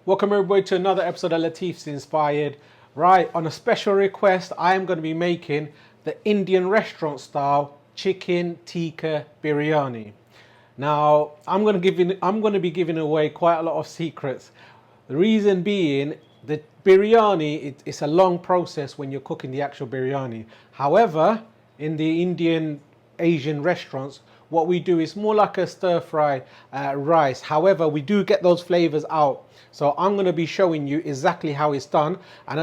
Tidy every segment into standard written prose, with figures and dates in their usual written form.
Welcome everybody to another episode of Latifs Inspired. Right, on a special request, I am going to be making the Indian restaurant style chicken tikka biryani. Now, I'm going to be giving away quite a lot of secrets. The reason being, the biryani, it's a long process when you're cooking the actual biryani. However, in the Indian Asian restaurants, what we do is more like a stir fry rice. However, we do get those flavors out. So I'm going to be showing you exactly how it's done. And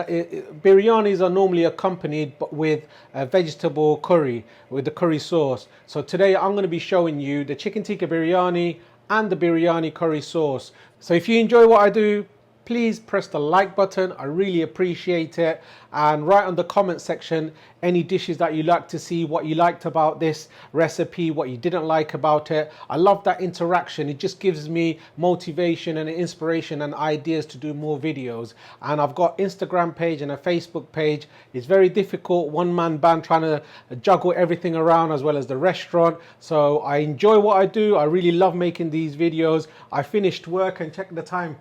biryanis are normally accompanied with a vegetable curry, with the curry sauce. So today I'm going to be showing you the chicken tikka biryani and the biryani curry sauce. So if you enjoy what I do, please press the like button. I really appreciate it. And write on the comment section any dishes that you like to see, what you liked about this recipe, what you didn't like about it. I love that interaction. It just gives me motivation and inspiration and ideas to do more videos. And I've got Instagram page and a Facebook page. It's very difficult, one-man band, trying to juggle everything around as well as the restaurant. So I enjoy what I do. I really love making these videos. I finished work and check the time.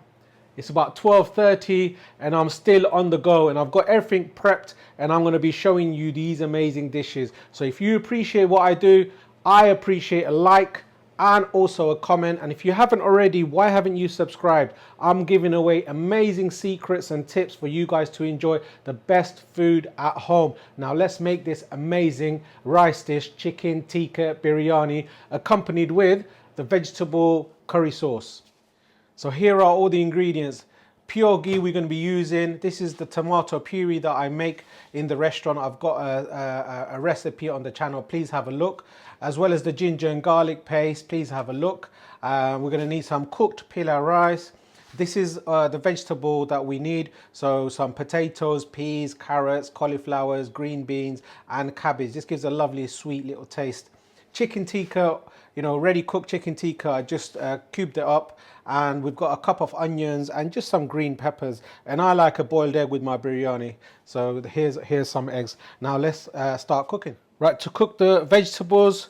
It's about 12:30 and I'm still on the go, and I've got everything prepped and I'm going to be showing you these amazing dishes. So if you appreciate what I do, I appreciate a like and also a comment. And if you haven't already, why haven't you subscribed? I'm giving away amazing secrets and tips for you guys to enjoy the best food at home. Now let's make this amazing rice dish, chicken tikka biryani, accompanied with the vegetable curry sauce. So here are all the ingredients. Pure ghee we're going to be using. This is the tomato puree that I make in the restaurant. I've got a recipe on the channel. Please have a look. As well as the ginger and garlic paste. Please have a look. We're going to need some cooked Pilou rice. This is the vegetable that we need. So some potatoes, peas, carrots, cauliflowers, green beans and cabbage. This gives a lovely sweet little taste. Chicken tikka, you know, ready cooked chicken tikka. I just cubed it up, and we've got a cup of onions and just some green peppers. And I like a boiled egg with my biryani. So here's some eggs. Now let's start cooking. Right, to cook the vegetables,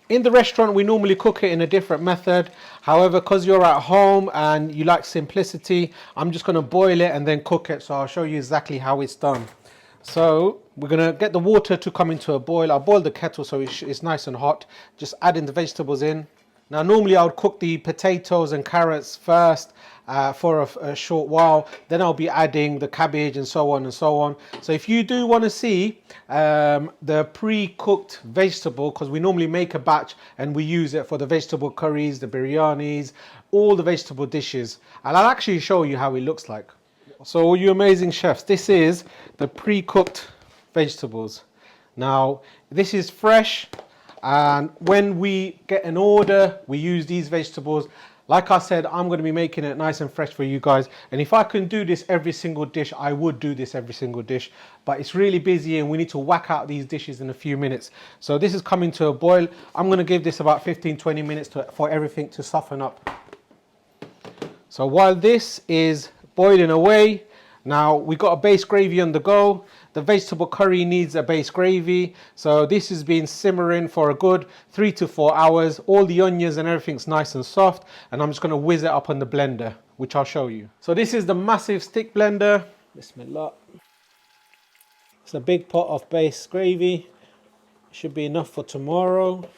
in the restaurant we normally cook it in a different method. However, because you're at home and you like simplicity, I'm just going to boil it and then cook it. So I'll show you exactly how it's done. So we're going to get the water to come into a boil. I'll boil the kettle so it's nice and hot. Just adding the vegetables in. Now normally I would cook the potatoes and carrots first for a short while. Then I'll be adding the cabbage and so on and so on. So if you do want to see the pre-cooked vegetable, because we normally make a batch and we use it for the vegetable curries, the biryanis, all the vegetable dishes. And I'll actually show you how it looks like. So all you amazing chefs, this is the pre-cooked vegetables. Now this is fresh, and when we get an order we use these vegetables. Like I said, I'm going to be making it nice and fresh for you guys, and if I can do this every single dish, I would do this every single dish, but it's really busy and we need to whack out these dishes in a few minutes. So this is coming to a boil. I'm going to give this about 15-20 minutes for everything to soften up. So while this is boiling away, now we've got a base gravy on the go. The vegetable curry needs a base gravy. So this has been simmering for a good 3 to 4 hours. All the onions and everything's nice and soft. And I'm just going to whiz it up on the blender, which I'll show you. So this is the massive stick blender. Bismillah. It's a big pot of base gravy. Should be enough for tomorrow.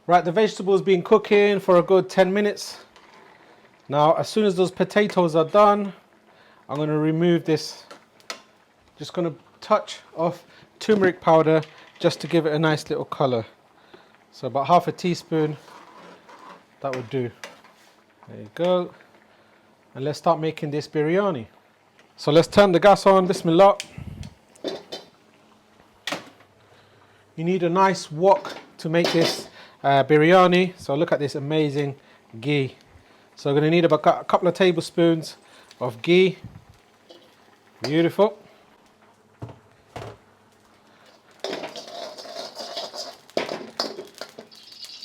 Right, the vegetables been cooking for a good 10 minutes. Now, as soon as those potatoes are done, I'm going to remove this. Just going to touch of turmeric powder just to give it a nice little color. So about half a teaspoon, that would do. There you go. And let's start making this biryani. So let's turn the gas on, bismillah. You need a nice wok to make this biryani. So look at this amazing ghee. So we're going to need about a couple of tablespoons of ghee. Beautiful.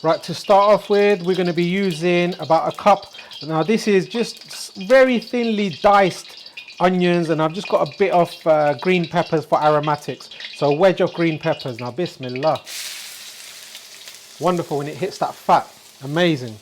Right, to start off with, we're going to be using about a cup. Now this is just very thinly diced onions, and I've just got a bit of green peppers for aromatics. So a wedge of green peppers. Now bismillah. Wonderful when it hits that fat. Amazing.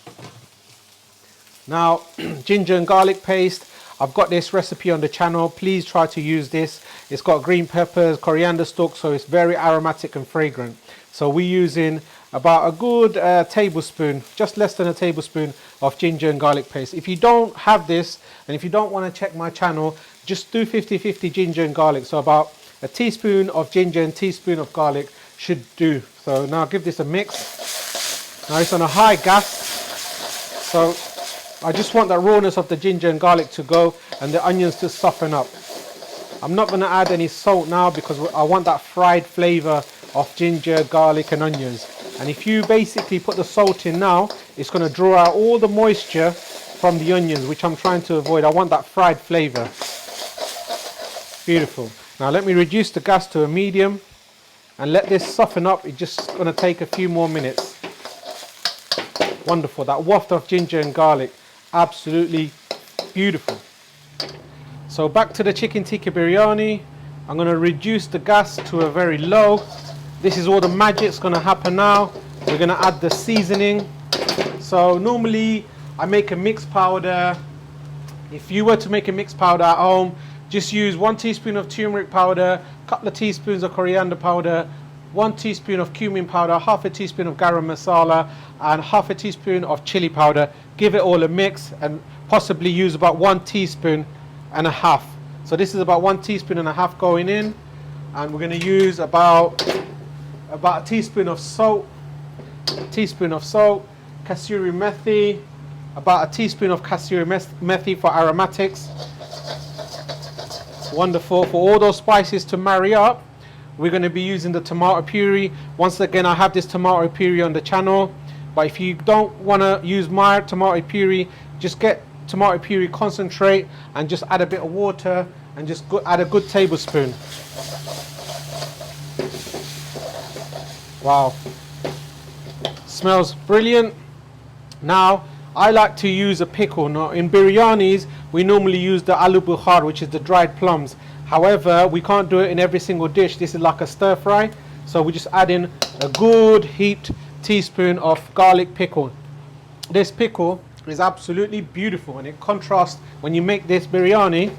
Now, ginger and garlic paste. I've got this recipe on the channel. Please try to use this. It's got green peppers, coriander stalks, so it's very aromatic and fragrant. So we're using about a good tablespoon, just less than a tablespoon of ginger and garlic paste. If you don't have this, and if you don't want to check my channel, just do 50-50 ginger and garlic. So about a teaspoon of ginger and teaspoon of garlic should do. So now give this a mix. Now it's on a high gas. So I just want that rawness of the ginger and garlic to go and the onions to soften up. I'm not going to add any salt now because I want that fried flavor of ginger, garlic and onions. And if you basically put the salt in now, it's going to draw out all the moisture from the onions, which I'm trying to avoid. I want that fried flavor. Beautiful. Now let me reduce the gas to a medium and let this soften up. It's just going to take a few more minutes. Wonderful. That waft of ginger and garlic. Absolutely beautiful. So back to the chicken tikka biryani. I'm going to reduce the gas to a very low. This is all the magic's going to happen now. We're going to add the seasoning. So normally I make a mixed powder. If you were to make a mixed powder at home, just use 1 teaspoon of turmeric powder, a couple of teaspoons of coriander powder, 1 teaspoon of cumin powder, half a teaspoon of garam masala, and half a teaspoon of chili powder. Give it all a mix and possibly use about 1 teaspoon and a half. So this is about 1 teaspoon and a half going in, and we're going to use about a teaspoon of salt, kasoori methi, about a teaspoon of kasoori methi for aromatics. Wonderful. For all those spices to marry up, we're going to be using the tomato puree. Once again, I have this tomato puree on the channel, but if you don't want to use my tomato puree, just get tomato puree concentrate and just add a bit of water and just add a good tablespoon. Wow, smells brilliant. Now I like to use a pickle. Now in biryanis we normally use the aloo bukhar, which is the dried plums. However, we can't do it in every single dish. This is like a stir fry, so we just add in a good heaped teaspoon of garlic pickle. This pickle is absolutely beautiful, and it contrasts when you make this biryani.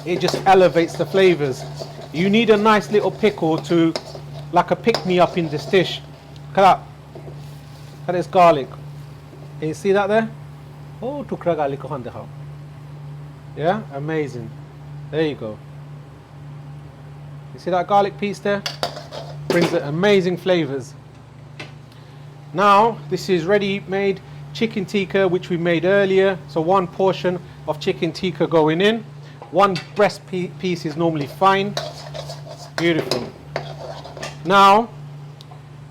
It just elevates the flavors. You need a nice little pickle to like a pick-me-up in this dish. Look at that. Look at this garlic. Can you see that there? Oh, tukra garlic. Yeah, amazing. There you go. You see that garlic piece there? Brings it amazing flavors. Now, this is ready-made chicken tikka, which we made earlier. So 1 portion of chicken tikka going in. 1 breast piece is normally fine. Beautiful. Now,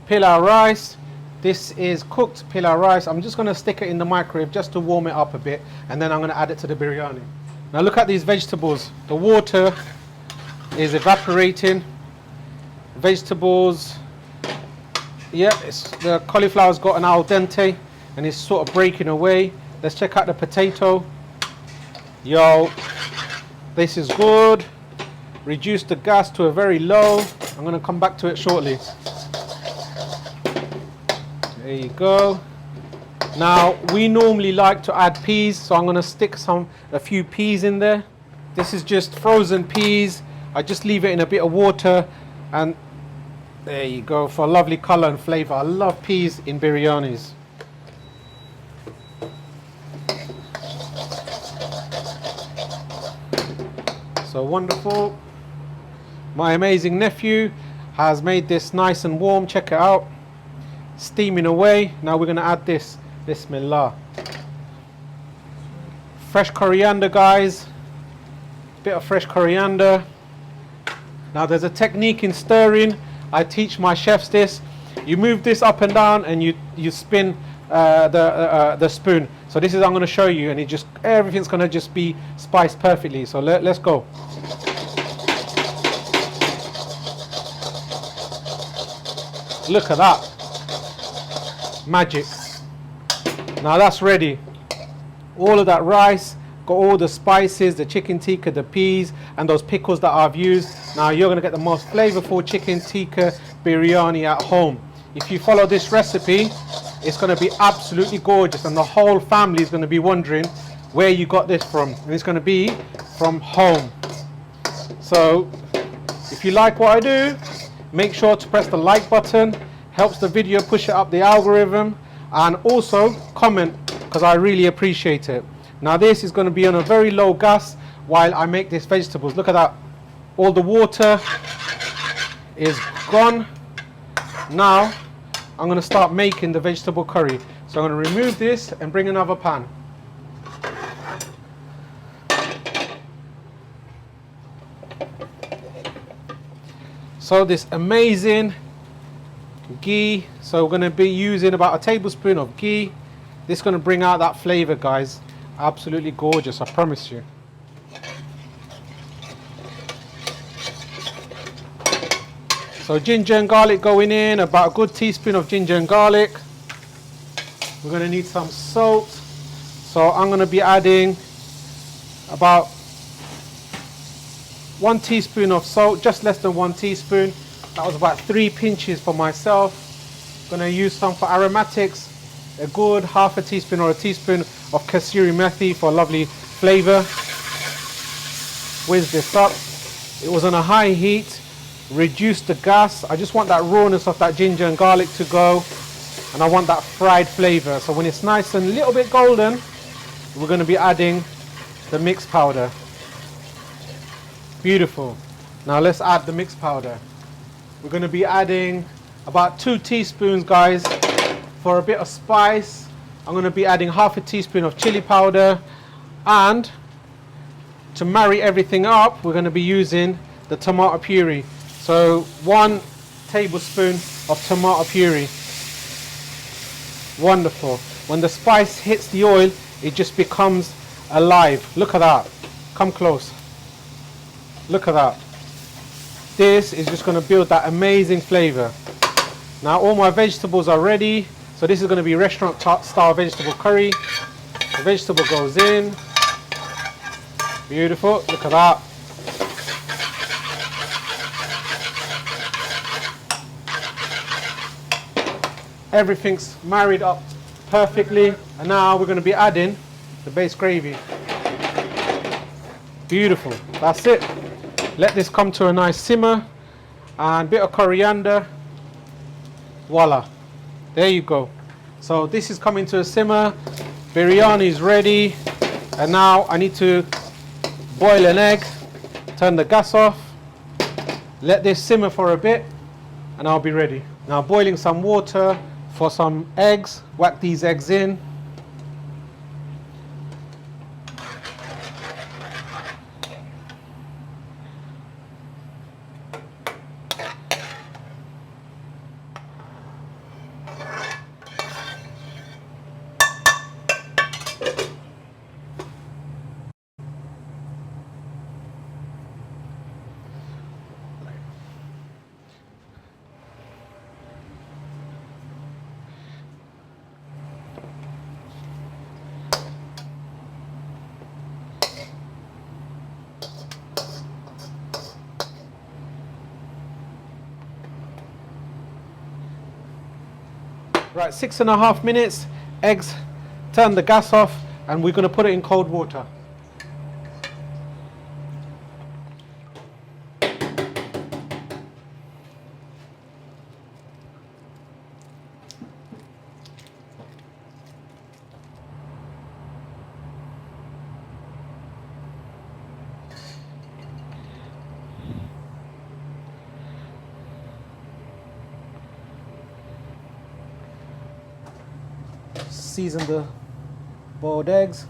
pilau rice. This is cooked pilau rice. I'm just going to stick it in the microwave just to warm it up a bit, and then I'm going to add it to the biryani. Now look at these vegetables. The water is evaporating. Vegetables, yeah, the cauliflower's got an al dente and it's sort of breaking away. Let's check out the potato. Yo, this is good. Reduce the gas to a very low. I'm going to come back to it shortly. There you go. Now we normally like to add peas, so I'm going to stick a few peas in there. This is just frozen peas. I just leave it in a bit of water, and there you go for a lovely color and flavor. I love peas in biryanis. So wonderful. My amazing nephew has made this nice and warm. Check it out. Steaming away. Now we're going to add this. Bismillah. Fresh coriander, guys. Bit of fresh coriander. Now there's a technique in stirring. I teach my chefs this. You move this up and down and you spin the spoon. So this is I'm going to show you, and everything's going to just be spiced perfectly. So let's go. Look at that. Magic. Now that's ready. All of that rice, got all the spices, the chicken tikka, the peas, and those pickles that I've used. Now you're going to get the most flavorful chicken tikka biryani at home. if you follow this recipe, it's going to be absolutely gorgeous, and the whole family is going to be wondering where you got this from, and it's going to be from home. So if you like what I do, make sure to press the like button, helps the video push it up the algorithm, and also comment, because I really appreciate it. Now this is going to be on a very low gas while I make these vegetables. Look at that, all the water is gone. Now I'm going to start making the vegetable curry. So I'm going to remove this and bring another pan. So this amazing ghee, so we're going to be using about a tablespoon of ghee. This is going to bring out that flavor, guys. Absolutely gorgeous, I promise you. So ginger and garlic going in, about a good teaspoon of ginger and garlic. We're going to need some salt. So I'm going to be adding about 1 teaspoon of salt, just less than 1 teaspoon. That was about 3 pinches for myself. Going to use some for aromatics, a good half a teaspoon or a teaspoon of kasoori methi for a lovely flavor. Whiz this up. It was on a high heat. Reduce the gas. I just want that rawness of that ginger and garlic to go, and I want that fried flavor. So when it's nice and a little bit golden, we're going to be adding the mixed powder. Beautiful. Now let's add the mixed powder. We're going to be adding about 2 teaspoons, guys, for a bit of spice. I'm going to be adding half a teaspoon of chili powder, and to marry everything up, we're going to be using the tomato puree. So 1 tablespoon of tomato puree. Wonderful. When the spice hits the oil, it just becomes alive. Look at that. Come close. Look at that. This is just going to build that amazing flavor. Now all my vegetables are ready. So this is going to be restaurant style vegetable curry. The vegetable goes in. Beautiful. Look at that. Everything's married up perfectly, and now we're going to be adding the base gravy. Beautiful. That's it. Let this come to a nice simmer, and a bit of coriander. Voila. There you go. So this is coming to a simmer. Biryani is ready, and now I need to boil an egg. Turn the gas off. Let this simmer for a bit, and I'll be ready. Now boiling some water for some eggs. Whack these eggs in. Right, 6.5 minutes, eggs, turn the gas off, and we're going to put it in cold water. Season the boiled eggs.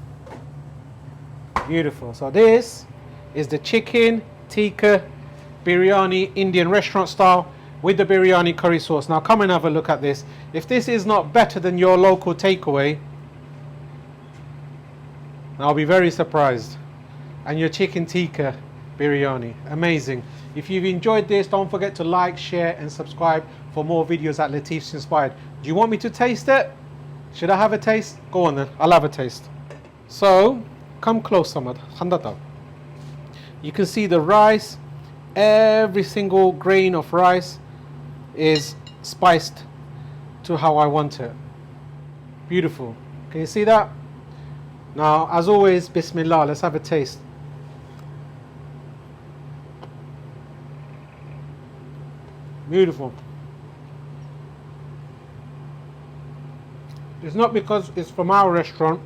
Beautiful. So this is the chicken tikka biryani, Indian restaurant style, with the biryani curry sauce. Now come and have a look at this. If this is not better than your local takeaway, I'll be very surprised. And your chicken tikka biryani, amazing. If you've enjoyed this, don't forget to like, share and subscribe for more videos at Latifs Inspired. Do you want me to taste it? Should I have a taste? Go on then, I'll have a taste. So, come close, Samad. You can see the rice, every single grain of rice is spiced to how I want it. Beautiful. Can you see that? Now, as always, Bismillah, let's have a taste. Beautiful. It's not because it's from our restaurant.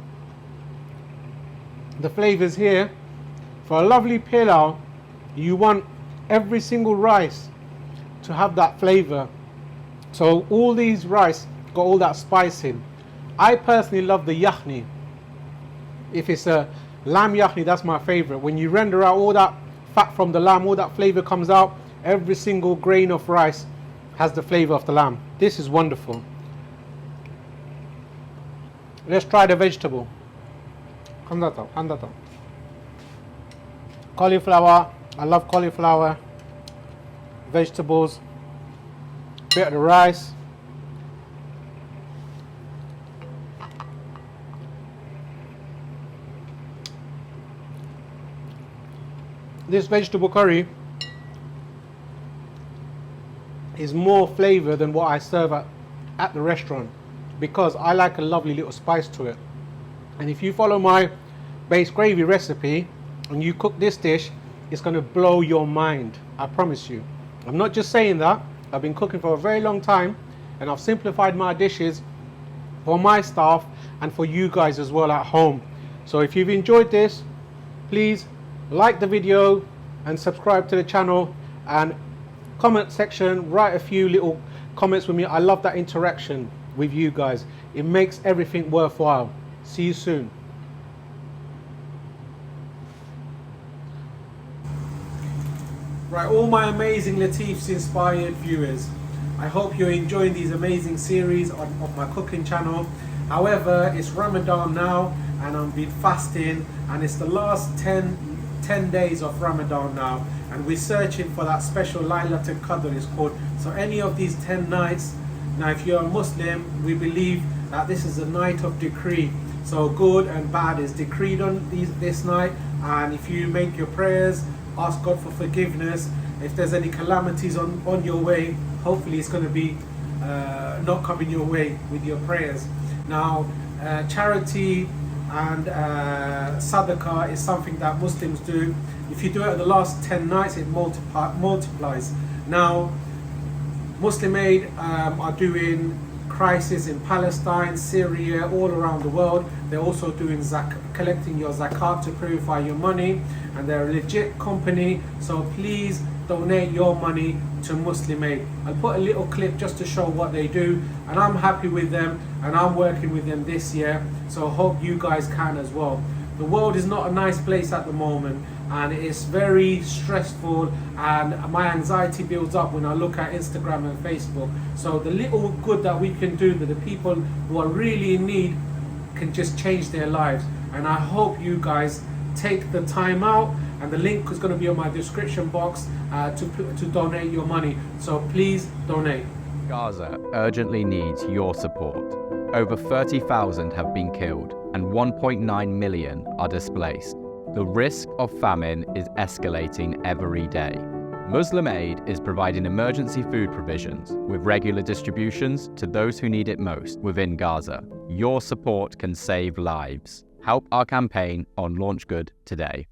The flavors here, for a lovely pilau, you want every single rice to have that flavor. So all these rice got all that spice in. I personally love the yakhni. If it's a lamb yakhni, that's my favorite. When you render out all that fat from the lamb, all that flavor comes out, every single grain of rice has the flavor of the lamb. This is wonderful. Let's try the vegetable. Cauliflower, I love cauliflower. Vegetables, bit of the rice. This vegetable curry is more flavor than what I serve at the restaurant, because I like a lovely little spice to it. And if you follow my base gravy recipe and you cook this dish, it's going to blow your mind, I promise you. I'm not just saying that. I've been cooking for a very long time, and I've simplified my dishes for my staff and for you guys as well at home. So if you've enjoyed this, please like the video and subscribe to the channel, and comment section, write a few little comments with me. I love that interaction with you guys. It makes everything worthwhile. See you soon. Right, all my amazing Latifs inspired viewers, I hope you're enjoying these amazing series of my cooking channel. However, it's Ramadan now, and I've been fasting, and it's the last 10 days of Ramadan now, and we're searching for that special Laylatul Qadr it's called. So any of these 10 nights, now if you're a Muslim, we believe that this is a night of decree. So good and bad is decreed on this night, and if you make your prayers, ask God for forgiveness. If there's any calamities on your way, hopefully it's going to be not coming your way with your prayers. Now, charity and sadaqah is something that Muslims do. If you do it at the last 10 nights, it multiplies. Now, Muslim Aid are doing crisis in Palestine, Syria, all around the world. They're also doing collecting your zakat to purify your money, and they're a legit company, so please donate your money to Muslim Aid. I'll put a little clip just to show what they do, and I'm happy with them, and I'm working with them this year, so I hope you guys can as well. The world is not a nice place at the moment, and it's very stressful, and my anxiety builds up when I look at Instagram and Facebook. So the little good that we can do to the people who are really in need can just change their lives, and I hope you guys take the time out, and the link is going to be on my description box to donate your money. So please donate. Gaza urgently needs your support. Over 30,000 have been killed and 1.9 million are displaced. The risk of famine is escalating every day. Muslim Aid is providing emergency food provisions with regular distributions to those who need it most within Gaza. Your support can save lives. Help our campaign on Launch Good today.